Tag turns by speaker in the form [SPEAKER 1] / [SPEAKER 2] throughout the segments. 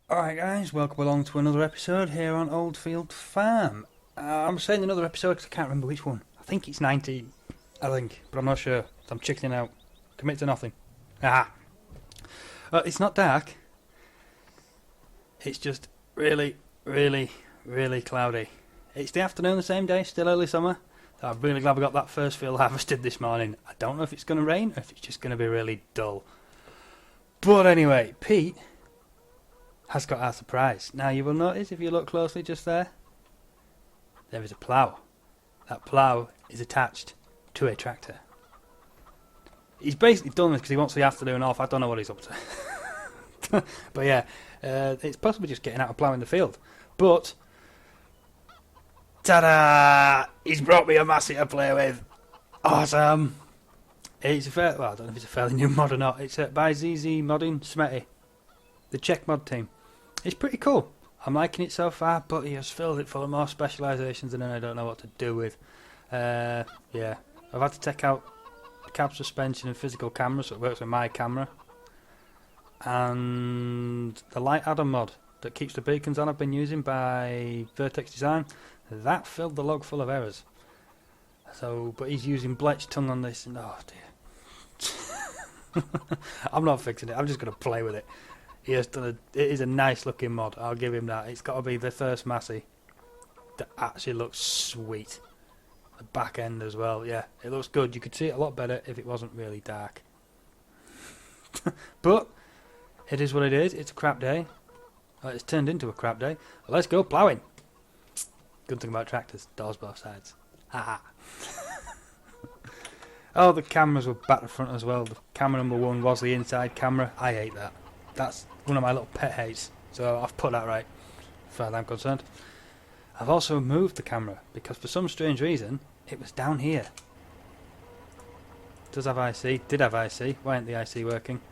[SPEAKER 1] Alright guys, welcome along to another episode here on Oldfield Farm. I'm saying another episode because I can't remember which one. I think it's 19, I think, but I'm not sure. So I'm chickening out. Commit to nothing. Ah! It's not dark. It's just really, really, really cloudy. It's the afternoon the same day, still early summer. I'm really glad we got that first field harvested this morning. I don't know if it's going to rain or if it's just going to be really dull. But anyway, Pete has got our surprise. Now you will notice if you look closely just there is a plough. That plough is attached to a tractor. He's basically done this because he wants the afternoon off. I don't know what he's up to. But yeah, it's possibly just getting out and ploughing the field. But, ta-da! He's brought me a Massey to play with. Awesome! It's I don't know if it's a fairly new mod or not. It's by ZZ Modding Smetty, the Czech mod team. It's pretty cool. I'm liking it so far, but he has filled it full of more specialisations and then I don't know what to do with. Yeah, I've had to take out the cab suspension and physical camera, so it works with my camera. And the light adder mod that keeps the beacons on I've been using by Vertex Design, that filled the log full of errors. So, but he's using Bletch tongue on this, and oh dear. I'm not fixing it, I'm just going to play with it. He has done it is a nice looking mod, I'll give him that. It's got to be the first Massey that actually looks sweet. The back end as well, yeah, it looks good. You could see it a lot better if it wasn't really dark. But it is what it is, it's a crap day. It's turned into a crap day. Well, let's go ploughing. Good thing about tractors, doors both sides. Haha. Oh, the cameras were back to front as well. The camera number one was the inside camera. I hate that. That's one of my little pet hates. So I've put that right, as far as I'm concerned. I've also moved the camera because for some strange reason it was down here. Does have IC? Did have IC? Why ain't the IC working?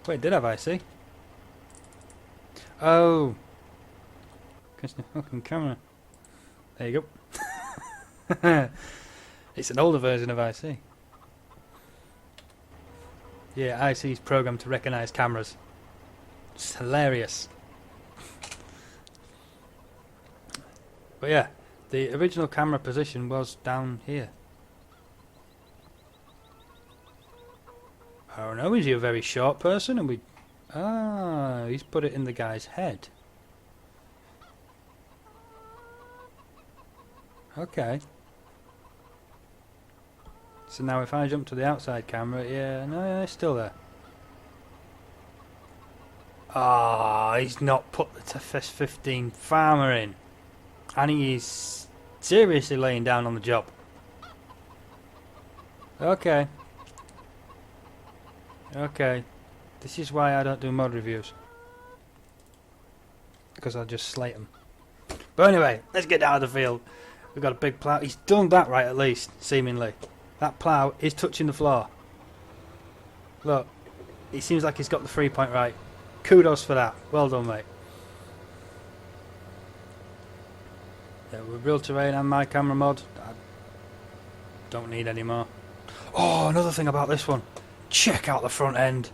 [SPEAKER 1] Wait, did have IC? Oh. It's the fucking camera. There you go. It's an older version of IC. Yeah, IC is programmed to recognise cameras. It's hilarious. But yeah, the original camera position was down here. I don't know, is he a very short person? And he's put it in the guy's head. Okay. So now if I jump to the outside camera, yeah, it's still there. He's not put the FS15 farmer in. And he's seriously laying down on the job. Okay. Okay. This is why I don't do mod reviews. Because I'll just slate them. But anyway, let's get down to the field. We've got a big plough. He's done that right at least, seemingly. That plough is touching the floor. Look, it seems like he's got the 3-point right. Kudos for that. Well done, mate. Yeah, with real terrain and my camera mod, I don't need any more. Oh, another thing about this one. Check out the front end.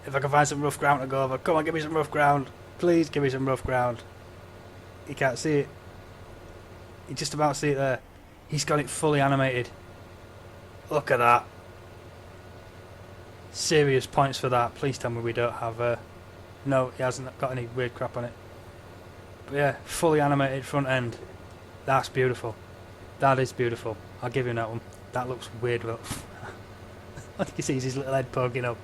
[SPEAKER 1] If I can find some rough ground to go over. Come on, give me some rough ground. Please give me some rough ground. You can't see it. You just about see it there. He's got it fully animated. Look at that. Serious points for that. Please tell me we don't have no, he hasn't got any weird crap on it. But yeah, fully animated front end. That's beautiful. That is beautiful. I'll give him that one. That looks weird. Well, I think he sees his little head poking up.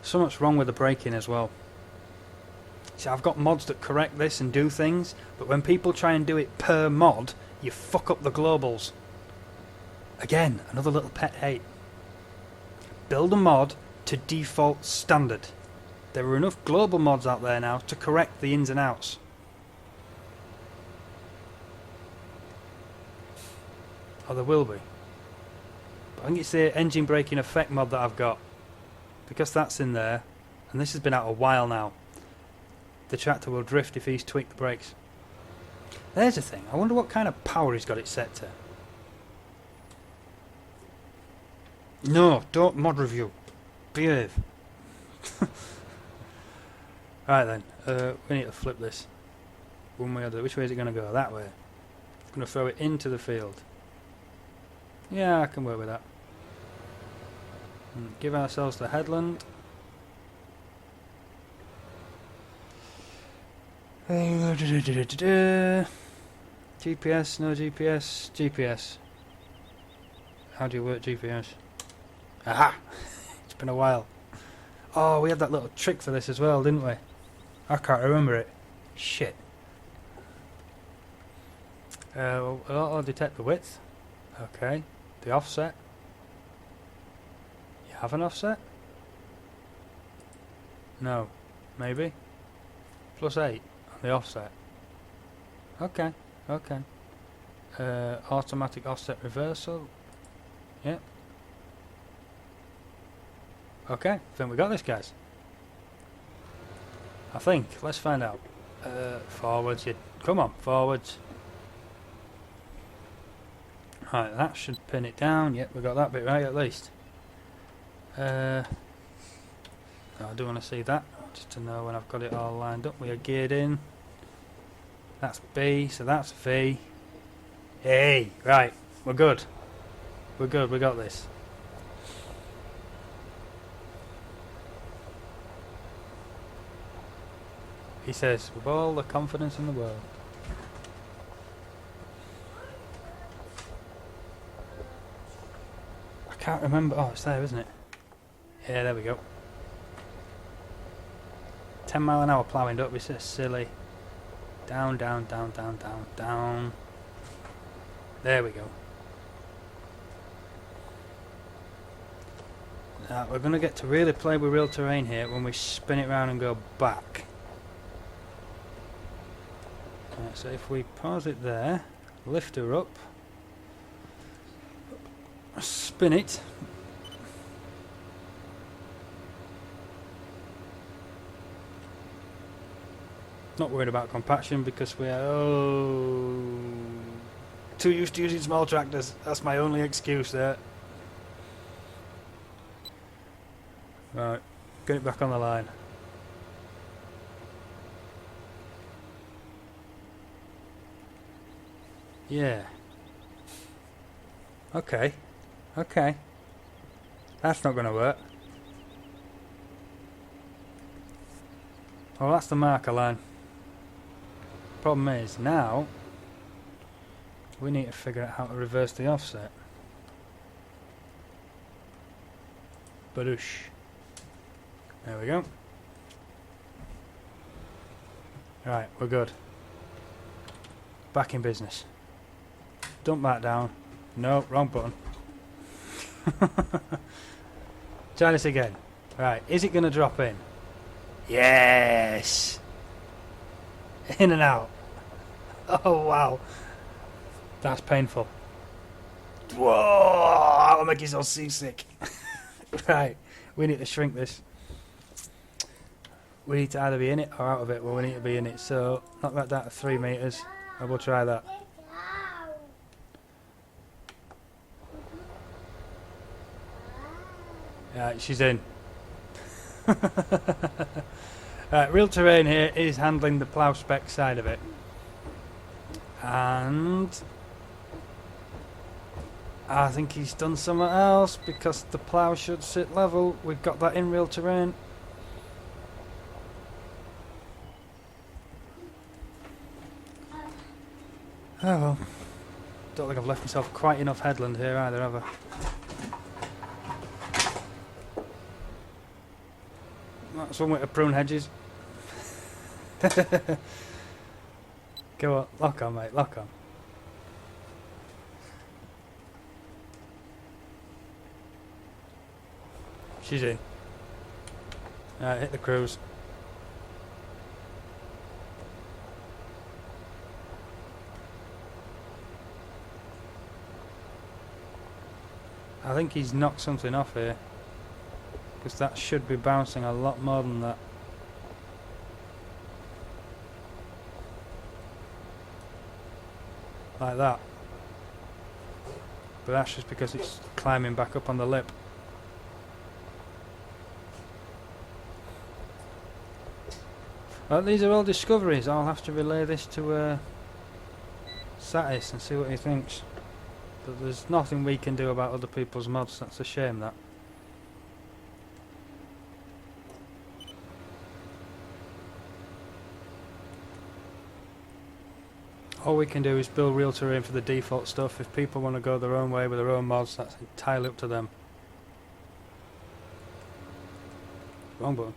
[SPEAKER 1] So much wrong with the braking as well. See, I've got mods that correct this and do things, but when people try and do it per mod, you fuck up the globals. Again, another little pet hate. Build a mod to default standard. There are enough global mods out there now to correct the ins and outs. Or there will be. But I think it's the engine braking effect mod that I've got. Because that's in there, and this has been out a while now, the tractor will drift if he's tweaked the brakes. There's the thing. I wonder what kind of power he's got it set to. No, don't mod review. Behave. Right then, we need to flip this. One way or the other. Which way is it going to go? That way. I'm going to throw it into the field. Yeah, I can work with that. Give ourselves the headland. GPS, no GPS, GPS. How do you work GPS? Aha! It's been a while. Oh, we had that little trick for this as well, didn't we? I can't remember it. Shit. I'll detect the width. Okay. The offset. You have an offset? No. Maybe? +8 on the offset. Okay. Okay. Automatic offset reversal. Yep. Okay, I think we got this, guys. I think. Let's find out. Forwards. Come on, forwards. Right, that should pin it down. Yep, we got that bit right at least. I do want to see that, just to know when I've got it all lined up. We are geared in. That's B, so that's V. Hey, right, we're good. We're good, we got this. He says, with all the confidence in the world. I can't remember. Oh, it's there, isn't it? Yeah, there we go. 10 mile an hour ploughing, don't be so silly. Down, down, down, down, down, down. There we go. Now, we're going to get to really play with real terrain here when we spin it round and go back. Right, so if we pause it there, lift her up, spin it. Not worried about compaction because we are too used to using small tractors. That's my only excuse there. Right, get it back on the line. Yeah. Okay. Okay. That's not going to work. Well, that's the marker line. Problem is, now we need to figure out how to reverse the offset. Badoosh. There we go. Right, we're good. Back in business. Dump that down. No, wrong button. Try this again. Right, is it going to drop in? Yes! In and out. Oh, wow. That's painful. Whoa! That'll make you so seasick. Right, we need to shrink this. We need to either be in it or out of it. Well, we need to be in it. So, knock that down to 3 meters. I will try that. Right, she's in. Right, real terrain here is handling the plough spec side of it. And I think he's done something else because the plough should sit level. We've got that in real terrain. Oh well. Don't think I've left myself quite enough headland here either, have I? That's one way to prune hedges. Go on, lock on, mate, lock on. She's in. Alright, hit the cruise. I think he's knocked something off here, because that should be bouncing a lot more than that. Like that. But that's just because it's climbing back up on the lip. Well, these are all discoveries. I'll have to relay this to Satis and see what he thinks. But there's nothing we can do about other people's mods. That's a shame, that. All we can do is build real terrain for the default stuff. If people want to go their own way with their own mods, that's entirely up to them. Wrong button.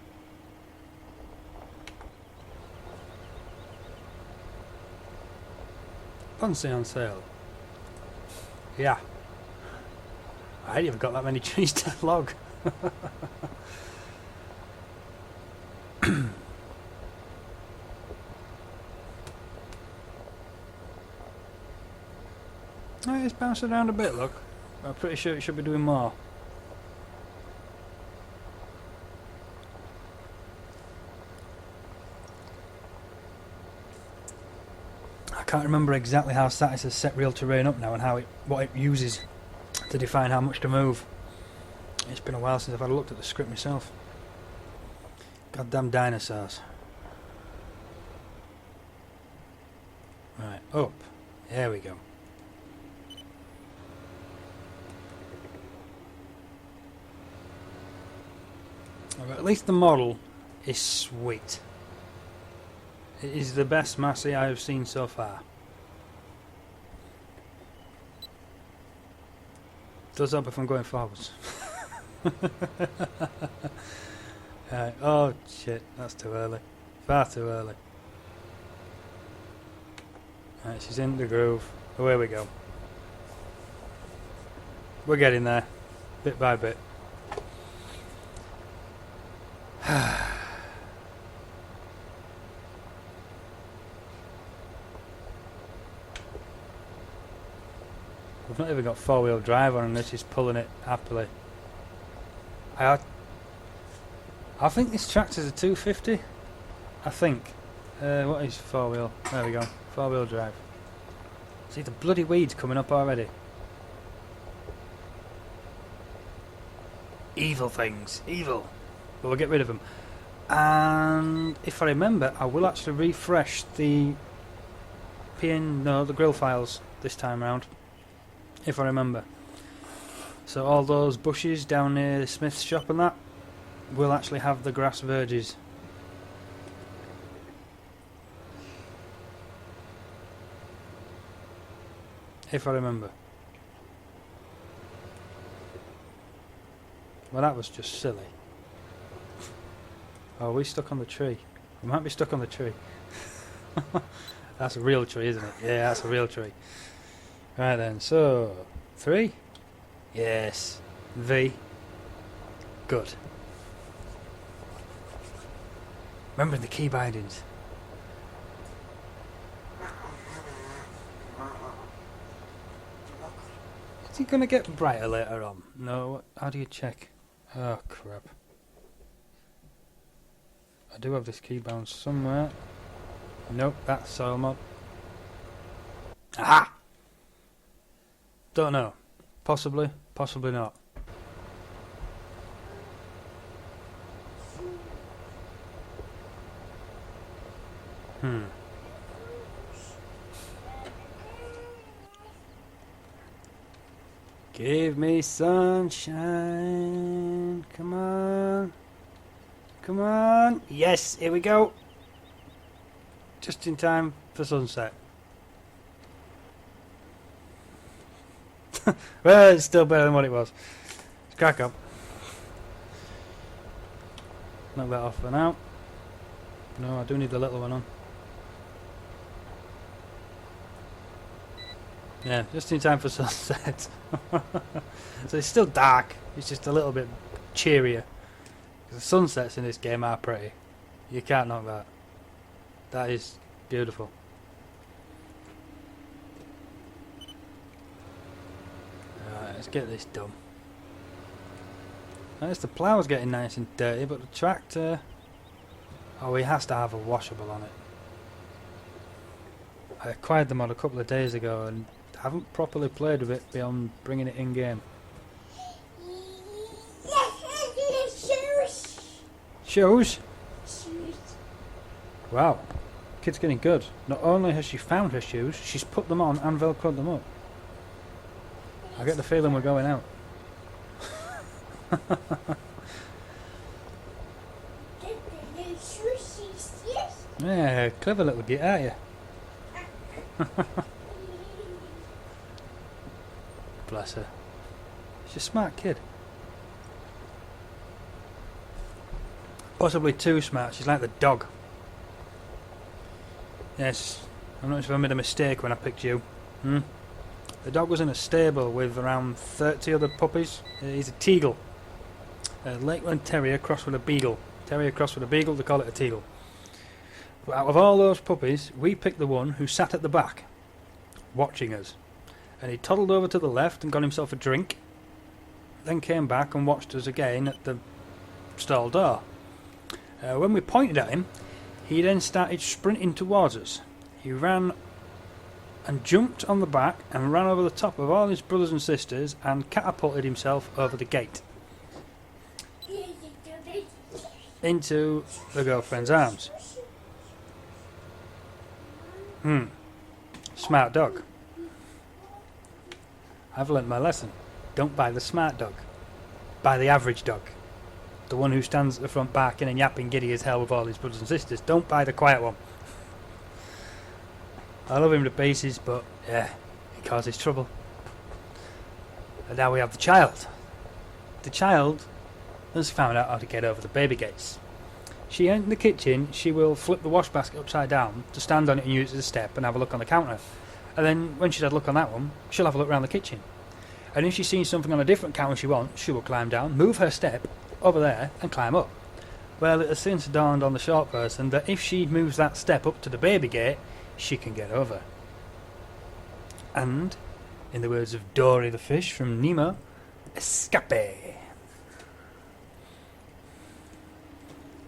[SPEAKER 1] Fancy on sale. Yeah. I ain't even got that many trees to log. Oh, it's bouncing around a bit, look. I'm pretty sure it should be doing more. I can't remember exactly how Satis has set real terrain up now and how what it uses to define how much to move. It's been a while since I've had a look at the script myself. Goddamn dinosaurs. Right, up. There we go. Well, at least the model is sweet. It is the best Massey I have seen so far. Does help if I'm going forwards. Oh shit, that's too early. Far too early. Right, she's in the groove. Away we go. We're getting there, bit by bit. We've not even got four-wheel drive on, and this is pulling it happily. I think this tractor's a 250. I think. What is four-wheel? There we go. Four-wheel drive. See the bloody weeds coming up already. Evil things. Evil. But we'll get rid of them. And if I remember, I will actually refresh the the grill files this time round. If I remember. So all those bushes down near the Smith's shop and that will actually have the grass verges. If I remember. Well, that was just silly. Oh, are we stuck on the tree? We might be stuck on the tree. That's a real tree, isn't it? Yeah, that's a real tree. Right then, so 3? Yes. V. Good. Remember the key bindings. Is it going to get brighter later on? No, how do you check? Oh crap. I do have this key bound somewhere. Nope, that's soil mod. Aha! Don't know. Possibly, possibly not. Give me sunshine. Come on. Come on. Yes, here we go. Just in time for sunset. Well, it's still better than what it was. Let's crack up. Knock that off for now. No, I do need the little one on. Yeah, just in time for sunset. So it's still dark. It's just a little bit cheerier. The sunsets in this game are pretty. You can't knock that. That is beautiful. Alright, let's get this done. Notice the plough's getting nice and dirty, but the tractor... Oh, he has to have a washable on it. I acquired the mod a couple of days ago and haven't properly played with it beyond bringing it in game. Shoes? Wow. Kid's getting good. Not only has she found her shoes, she's put them on and velcroed them up. I get the feeling we're going out. Yeah, clever little git, aren't you? Bless her. She's a smart kid. Possibly too smart. She's like the dog. Yes, I'm not sure if I made a mistake when I picked you. The dog was in a stable with around 30 other puppies. He's a Teagle. A Lakeland Terrier crossed with a Beagle. Terrier crossed with a Beagle, they call it a Teagle. But out of all those puppies, we picked the one who sat at the back, watching us. And he toddled over to the left and got himself a drink, then came back and watched us again at the stall door. When we pointed at him, he then started sprinting towards us. He ran and jumped on the back and ran over the top of all his brothers and sisters and catapulted himself over the gate into the girlfriend's arms. Smart dog. I've learnt my lesson. Don't buy the smart dog. Buy the average dog. The one who stands at the front barking and yapping giddy as hell with all his brothers and sisters. Don't buy the quiet one. I love him to pieces, but yeah, he causes trouble. And now we have the child. The child has found out how to get over the baby gates. She ain't in the kitchen, she will flip the wash basket upside down to stand on it and use it as a step and have a look on the counter. And then when she's had a look on that one, she'll have a look around the kitchen. And if she sees something on a different counter she wants, she will climb down, move her step over there and climb up. Well, it has since dawned on the short person that if she moves that step up to the baby gate, she can get over. And, in the words of Dory the fish from Nemo, escape.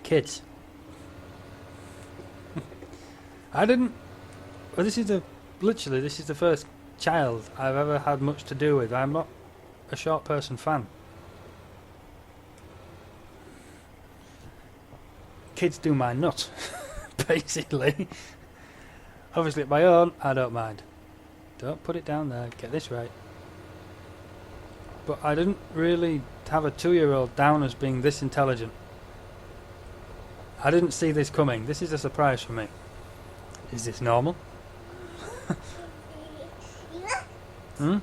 [SPEAKER 1] Kids. I didn't... Well, this is the first child I've ever had much to do with. I'm not a short person fan. Kids do my nut, basically. Obviously, at my own, I don't mind. Don't put it down there. Get this right. But I didn't really have a 2-year-old down as being this intelligent. I didn't see this coming. This is a surprise for me. Is this normal? You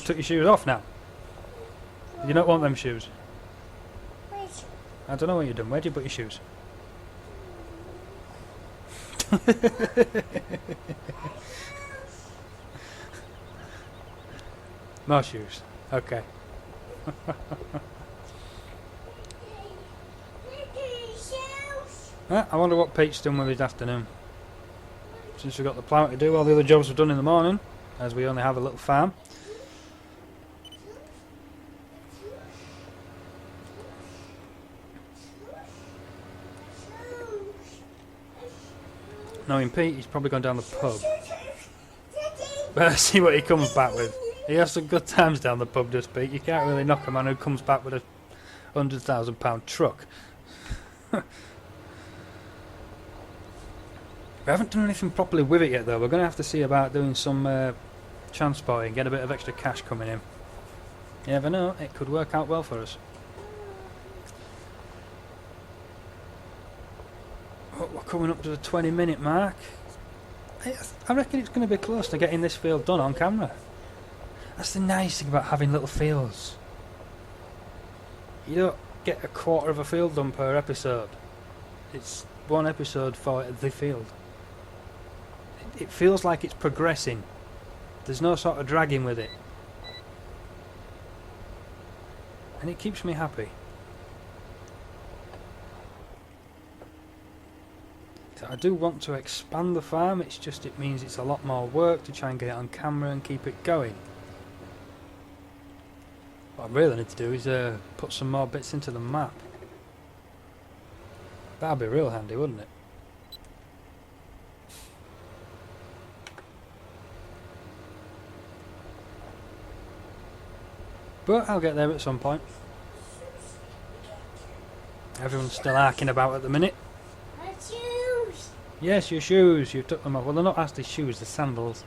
[SPEAKER 1] took your shoes off now? You don't want them shoes? I don't know what you've done. Where'd you put your shoes? More shoes. Okay. I wonder what Pete's done with his afternoon. Since we've got the plough to do, all the other jobs we've done in the morning, as we only have a little farm. Knowing Pete, he's probably gone down the pub. Better see what he comes back with. He has some good times down the pub, does Pete. You can't really knock a man who comes back with a £100,000 truck. We haven't done anything properly with it yet though. We're going to have to see about doing some transporting, get a bit of extra cash coming in. You never know, it could work out well for us. Oh, we're coming up to the 20-minute mark. I reckon it's going to be close to getting this field done on camera. That's the nice thing about having little fields. You don't get a quarter of a field done per episode. It's one episode for the field. It feels like it's progressing. There's no sort of dragging with it. And it keeps me happy. So I do want to expand the farm, it's just it means it's a lot more work to try and get it on camera and keep it going. But What I really need to do is put some more bits into the map. That'd be real handy, wouldn't it? But I'll get there at some point. Everyone's still arcing about at the minute.
[SPEAKER 2] My shoes!
[SPEAKER 1] Yes, your shoes. You took them off. Well, they're not actually shoes, they're sandals.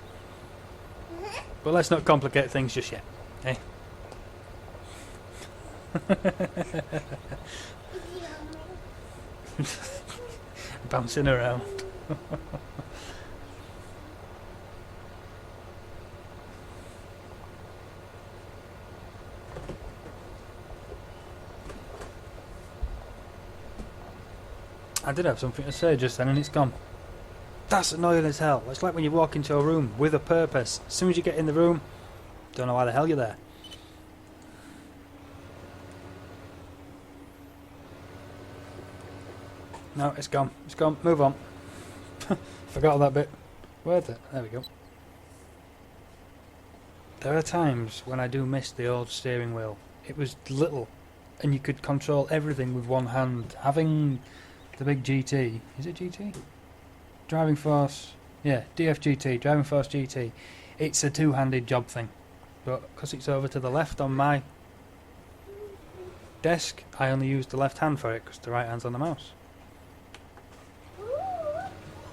[SPEAKER 1] But let's not complicate things just yet. Eh? Bouncing around. I did have something to say just then and it's gone. That's annoying as hell. It's like when you walk into a room with a purpose. As soon as you get in the room, don't know why the hell you're there. No, it's gone. It's gone. Move on. Forgot that bit. Where's it? There we go. There are times when I do miss the old steering wheel. It was little and you could control everything with one hand. Having the big GT. Is it GT? Driving Force. Yeah, DFGT. Driving Force GT. It's a two-handed job thing. But because it's over to the left on my desk, I only use the left hand for it because the right hand's on the mouse.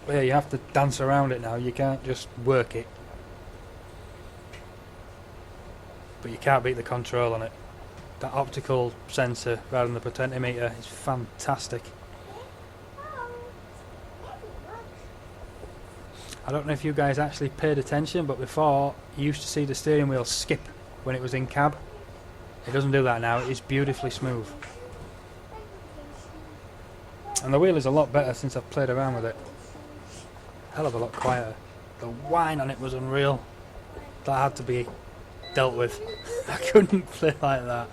[SPEAKER 1] But yeah, you have to dance around it now. You can't just work it. But you can't beat the control on it. That optical sensor rather than the potentiometer is fantastic. I don't know if you guys actually paid attention, but before you used to see the steering wheel skip when it was in cab. It doesn't do that now. It is beautifully smooth. And the wheel is a lot better since I've played around with it. Hell of a lot quieter. The whine on it was unreal. That had to be dealt with. I couldn't play like that.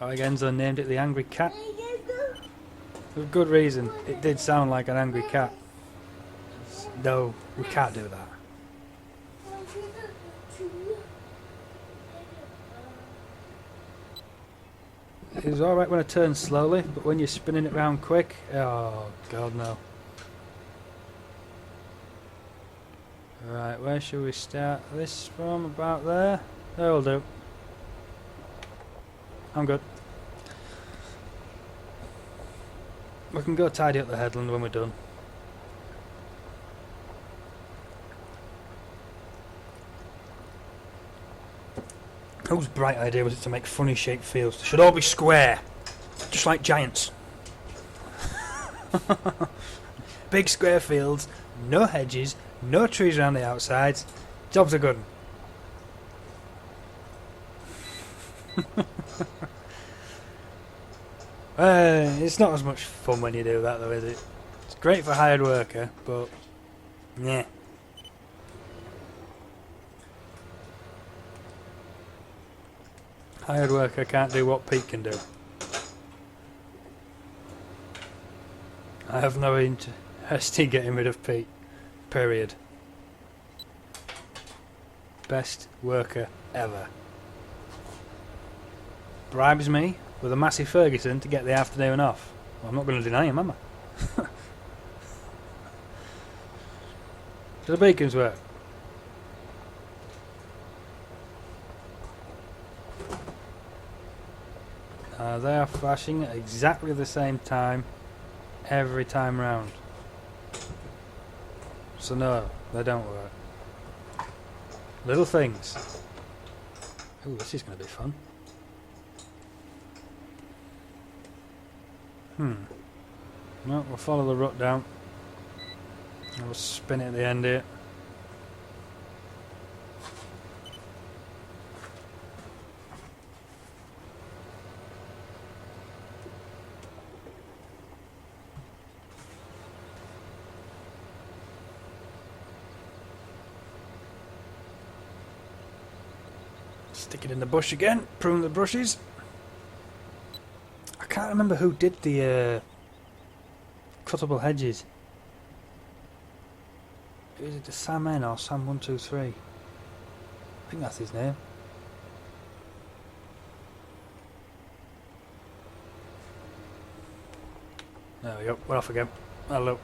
[SPEAKER 1] Oh, Enzo named it the Angry Cat. For good reason. It did sound like an angry cat. No, we can't do that. It was alright when I turned slowly, but when you're spinning it round quick, oh god no. Right, where should we start this from? About there? That'll do. I'm good. We can go tidy up the headland when we're done. Whose bright idea was it to make funny shaped fields? They should all be square, just like giants. Big square fields, no hedges, no trees around the outsides. Job's a good one. It's not as much fun when you do that though, is it? It's great for hired worker, but yeah. Hired worker can't do what Pete can do. I have no interest in getting rid of Pete. Period. Best worker ever. Bribes me with a Massey Ferguson to get the afternoon off. Well, I'm not going to deny him, am I? Do the beacons work? They are flashing at exactly the same time every time round. So no, they don't work. Little things. Ooh, this is going to be fun. No, we'll follow the rut down. And we'll spin it at the end here. Stick it in the bush again, prune the brushes. I can't remember who did the cuttable hedges. Is it the Sam N or Sam 123? I think that's his name. There we go, we're off again. Hello.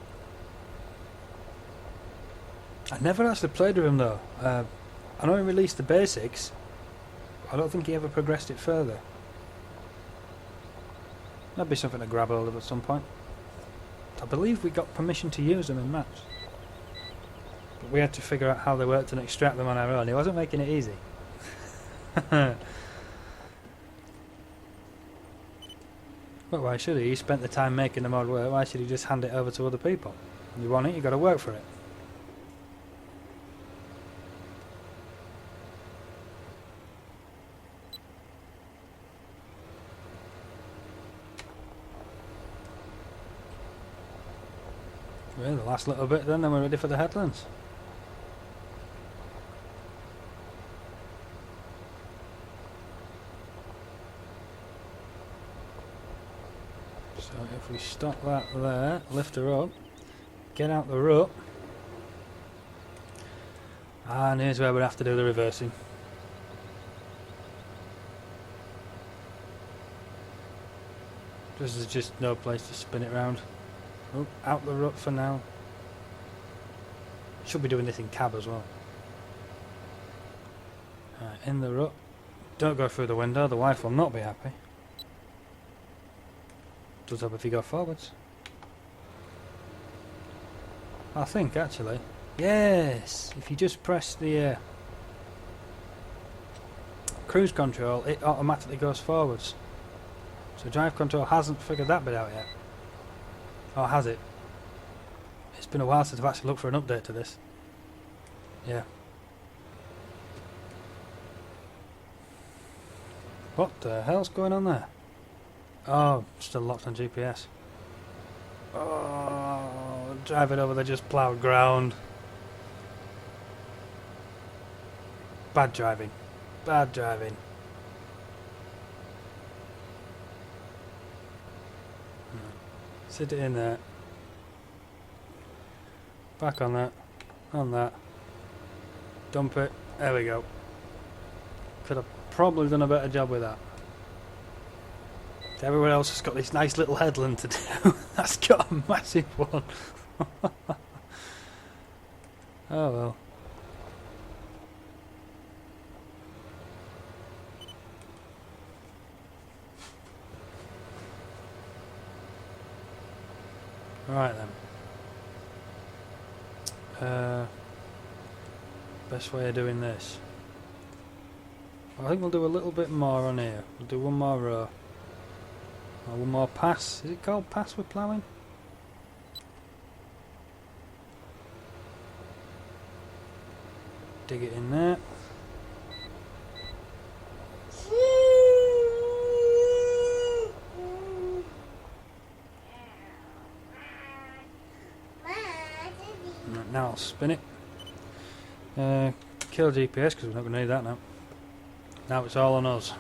[SPEAKER 1] I never actually played with him though. I know he released the basics. I don't think he ever progressed it further. That'd be something to grab hold of at some point. I believe we got permission to use them in maps. But we had to figure out how they worked and extract them on our own. He wasn't making it easy. But why should he? He spent the time making the mod work. Why should he just hand it over to other people? You want it, you got to work for it. Well, the last little bit then we're ready for the headlands. So if we stop that there, lift her up, get out the rut, and here's where we'd have to do the reversing. There's just no place to spin it round. Oh, out the rut for now. Should be doing this in cab as well. Right, in the rut. Don't go through the window, the wife will not be happy. Does help if you go forwards. I think actually. Yes! If you just press the cruise control, it automatically goes forwards. So drive control hasn't figured that bit out yet. Or has it? It's been a while since I've actually looked for an update to this. Yeah. What the hell's going on there? Oh, still locked on GPS. Oh, driving over the just ploughed ground. Bad driving. Bad driving. Sit it in there. Back on that. On that. Dump it. There we go. Could have probably done a better job with that. Everyone else has got this nice little headland to do. That's got a massive one. Oh well. Right then. Best way of doing this. I think we'll do a little bit more on here. We'll do one more row. Or one more pass. Is it called pass with ploughing? Dig it in there. Now I'll spin it. Kill GPS because we're not going to need that now. Now it's all on us.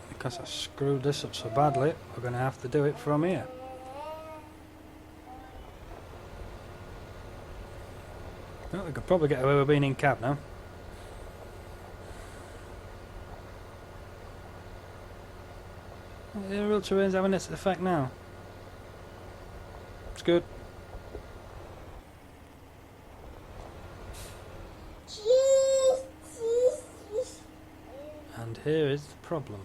[SPEAKER 1] Because I screwed this up so badly, we're going to have to do it from here. Well, we could probably get away with being in cab now. The real terrain's having its effect now. It's good. And here is the problem.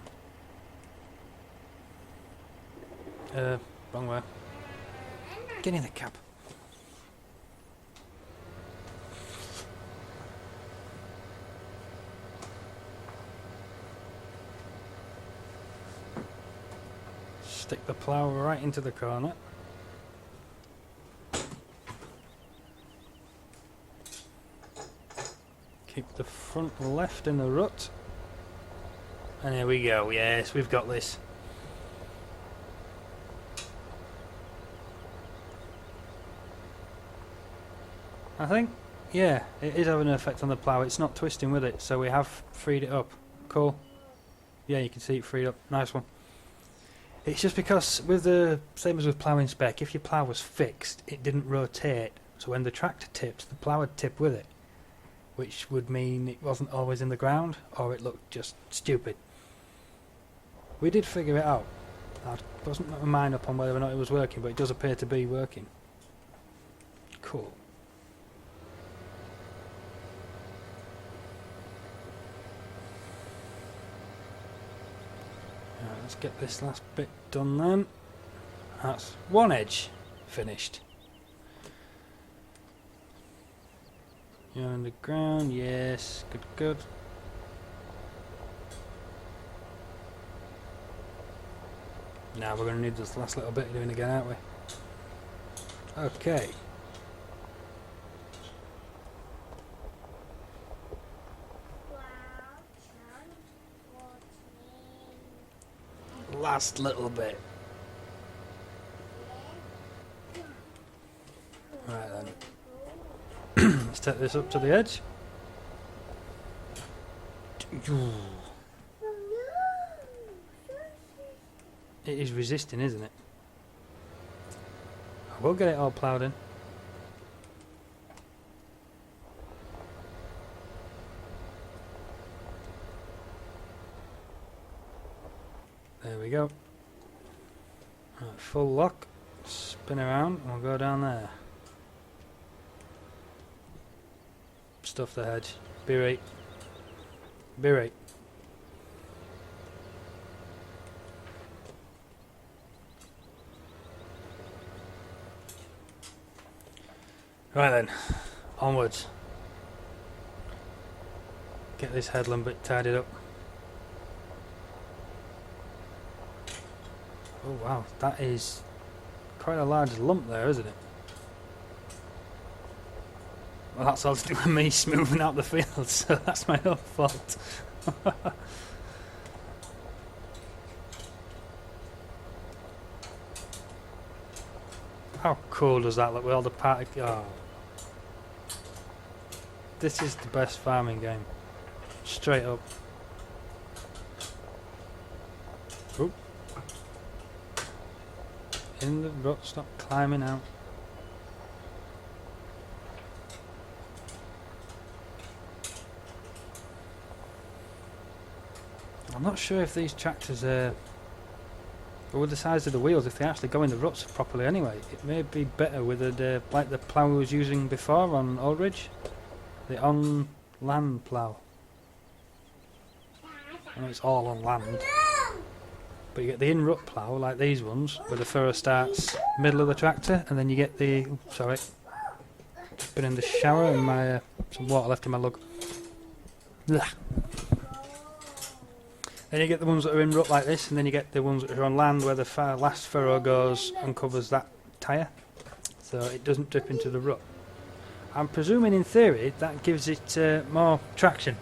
[SPEAKER 1] Wrong way. Get in the cab. Stick the plough right into the corner. Keep the front left in the rut. And here we go. Yes, we've got this. I think, yeah, it is having an effect on the plough. It's not twisting with it, so we have freed it up. Cool. Yeah, you can see it freed up. Nice one. It's just because, with the same as with ploughing spec, if your plough was fixed, it didn't rotate. So when the tractor tips, the plough would tip with it, which would mean it wasn't always in the ground, or it looked just stupid. We did figure it out. I wasn't my mind up on whether or not it was working, but it does appear to be working. Cool. Right, let's get this last bit done then. That's one edge finished. You're on the ground, yes, good, good. Now we're going to need this last little bit doing again, aren't we? Okay. Last little bit. Right then. Let's take this up to the edge. It is resisting, isn't it? I will get it all ploughed in. There we go. Right, full lock. Spin around and we'll go down there. Stuff the hedge. Be right. Be right. Right then, onwards. Get this headland bit tidied up. Oh wow, that is quite a large lump there, isn't it? Well, that's all to do with me smoothing out the field, so that's my own fault. How cool does that look with all the particles? Oh. This is the best farming game. Straight up. Oop. In the rut, stop climbing out. I'm not sure if these tractors are, with the size of the wheels, if they actually go in the ruts properly anyway. It may be better with a, like the plough we was using before on Aldridge. The on-land plough. I know it's all on land. But you get the in-rut plough, like these ones, where the furrow starts middle of the tractor, and then you get the... Sorry. Been in the shower and my some water left in my lug. Blah. Then you get the ones that are in rut like this, and then you get the ones that are on land where the last furrow goes and covers that tyre. So it doesn't drip into the rut. I'm presuming in theory that gives it more traction,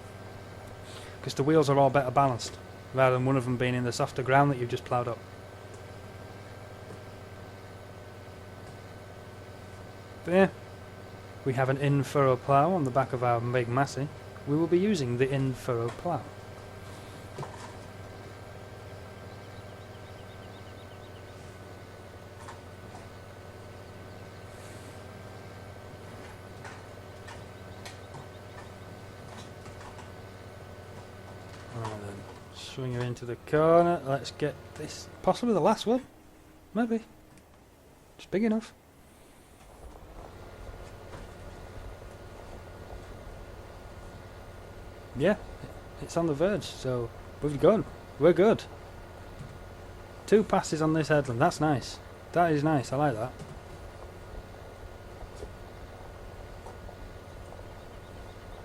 [SPEAKER 1] because the wheels are all better balanced, rather than one of them being in the softer ground that you've just ploughed up. There, we have an in-furrow plough on the back of our big Massey. We will be using the in-furrow plough. Swing her into the corner. Let's get this, possibly the last one. Maybe. It's big enough. Yeah, it's on the verge, so we've gone. We're good. 2 passes on this headland. That's nice. That is nice. I like that.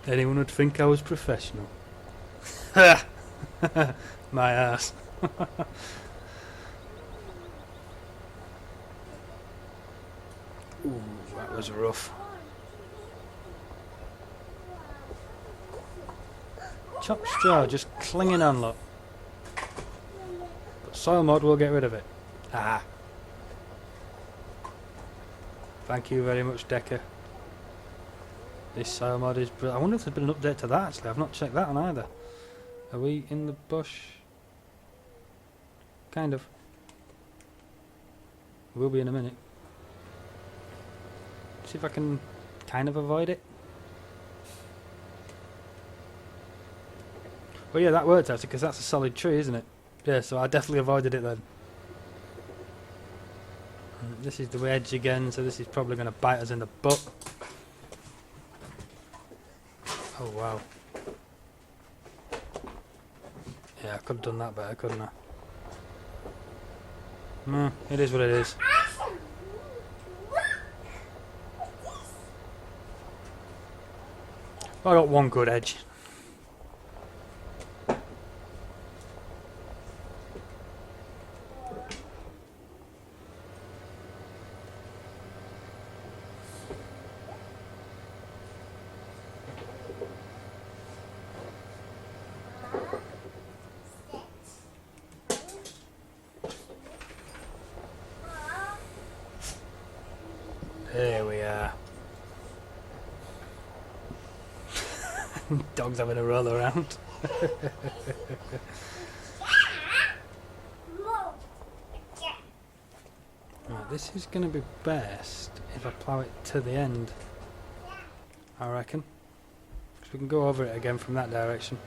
[SPEAKER 1] Anyone would think I was professional. Ha! My ass. Ooh, that was rough. Chopped straw just clinging on, look. But soil mod will get rid of it. Ah. Thank you very much, Decker. This soil mod is brilliant. I wonder if there's been an update to that actually. I've not checked that on either. Are we in the bush? kind of. Will be in a minute. See if I can kind of avoid it. Well, yeah, that worked actually, because that's a solid tree, isn't it? Yeah, so I definitely avoided it then. And this is the edge again, so this is probably going to bite us in the butt. Oh, wow. Yeah, I could have done that better, couldn't I? It is what it is. I got one good edge. There we are. Dog's having a roll around. Right, this is going to be best if I plough it to the end, I reckon. Because we can go over it again from that direction.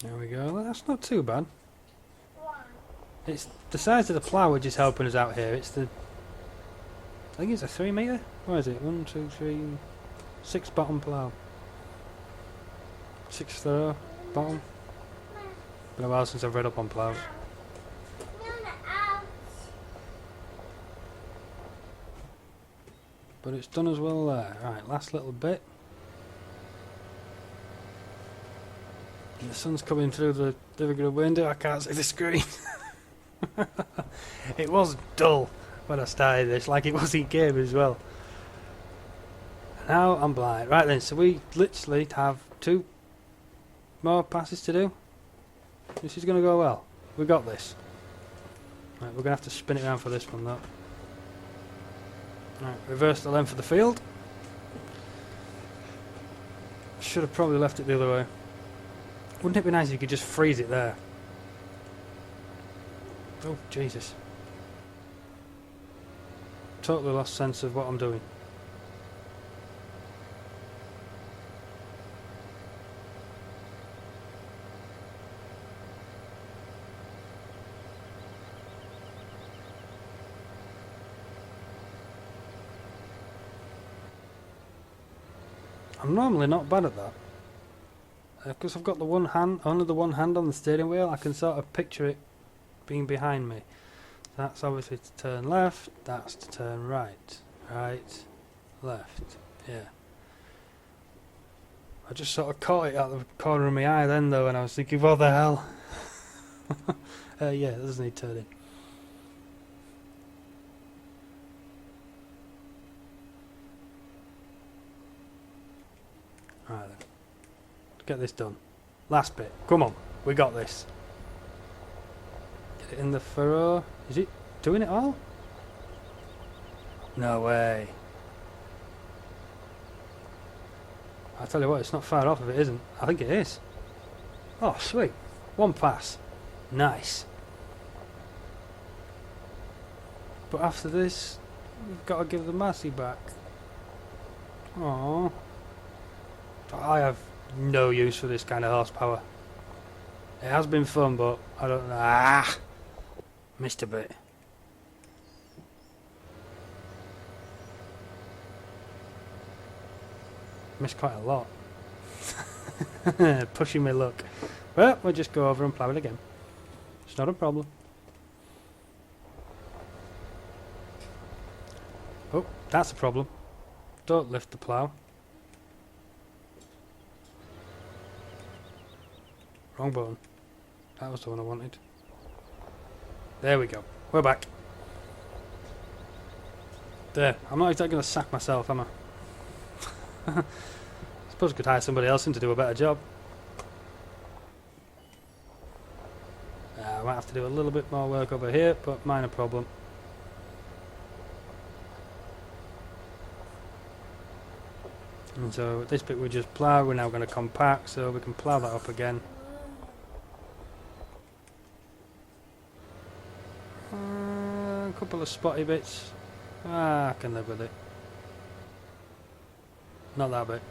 [SPEAKER 1] There we go. Well, that's not too bad. It's the size of the plough which is helping us out here. It's the... I think it's a 3 metre? What is it? 1, 2, 3... 6 bottom plough. 6 throw bottom. Been a while since I've read up on ploughs. But it's done as well there. Right, last little bit. And the sun's coming through the living room window. I can't see the screen. It was dull when I started this, like it was in game as well. Now I'm blind. Right then, so we literally have 2 more passes to do. This is going to go well. We got this. Right, we're going to have to spin it around for this one though. Right, reverse the length of the field. Should have probably left it the other way. Wouldn't it be nice if you could just freeze it there? Oh, Jesus. Totally lost sense of what I'm doing. I'm normally not bad at that. Because I've got the one hand, only the one hand on the steering wheel, I can sort of picture it being behind me. That's obviously to turn left, that's to turn right. Right, left, yeah. I just sort of caught it out the corner of my eye then though, and I was thinking, what the hell? Yeah, it doesn't need turning. Right then. Let's get this done. Last bit. Come on, we got this. Get it in the furrow. Is it doing it all? No way. I'll tell you what, it's not far off if it isn't. I think it is. Oh, sweet. One pass. Nice. But after this, we've got to give the Massey back. Aww. I have no use for this kind of horsepower. It has been fun, but I don't know. Ah! Missed a bit. Missed quite a lot. Pushing my luck. Well, we'll just go over and plough it again. It's not a problem. Oh, that's a problem. Don't lift the plough. Wrong button. That was the one I wanted. There we go. We're back. There. I'm not exactly going to sack myself, am I? I suppose I could hire somebody else in to do a better job. I might have to do a little bit more work over here, but minor problem. And so this bit we just plough, we're now going to compact, so we can plough that up again. A couple of spotty bits. I can live with it. Not that bit.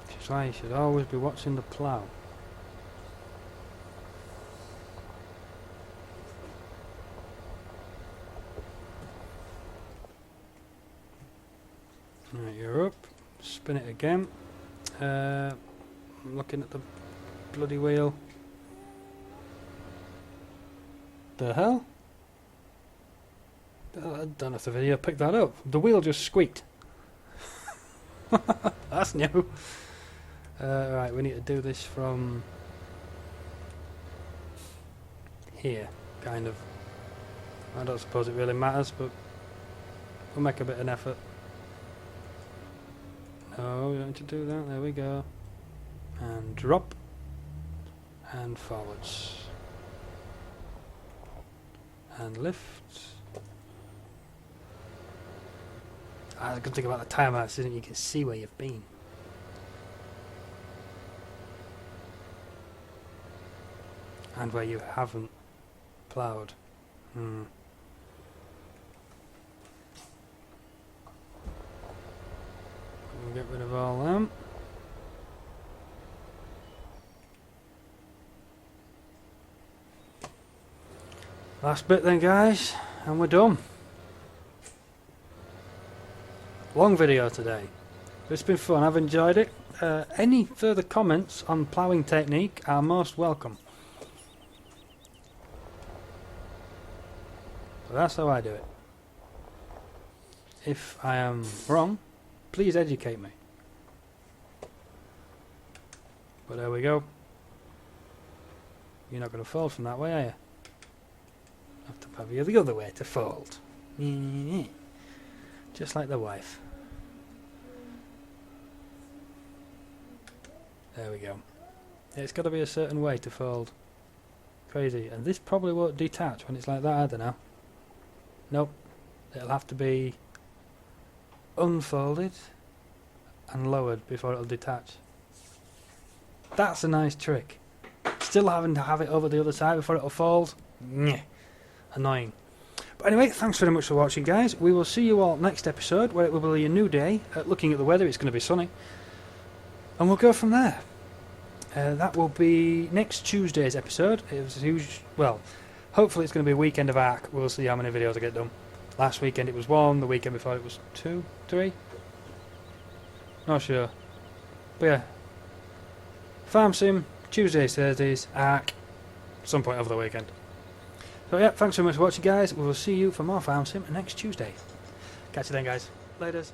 [SPEAKER 1] Which is why you should always be watching the plough. Right, you're up. Spin it again. I'm looking at the bloody wheel. The hell? I don't know if the video picked that up. The wheel just squeaked. That's new. Right, we need to do this from here, kind of. I don't suppose it really matters, but we'll make a bit of an effort. No, we don't need to do that. There we go. And drop. And forwards. And lift. Ah, the good thing about the time lapse isn't you can see where you've been. And where you haven't ploughed. We'll get rid of all them. Last bit then, guys, and we're done. Long video today. It's been fun, I've enjoyed it. Any further comments on ploughing technique are most welcome. But that's how I do it. If I am wrong, please educate me. But there we go. You're not going to fold from that way, are you? Have to have you the other way to fold. Just like the wife. There we go. It's got to be a certain way to fold. Crazy. And this probably won't detach when it's like that, I don't know. Nope. It'll have to be unfolded and lowered before it'll detach. That's a nice trick. Still having to have it over the other side before it'll fold. Nyeh. Annoying. But anyway, thanks very much for watching, guys. We will see you all next episode, where it will be a new day. Looking at the weather, it's going to be sunny. And we'll go from there. That will be next Tuesday's episode. It was huge. Well, hopefully it's going to be a weekend of arc. We'll see how many videos I get done. Last weekend it was 1, the weekend before it was 2, 3. Not sure. But yeah. Farm Sim, Tuesdays, Thursdays, arc, some point over the weekend. So yeah, thanks so much for watching, guys. We will see you for more Farm Sim next Tuesday. Catch you then, guys. Laters.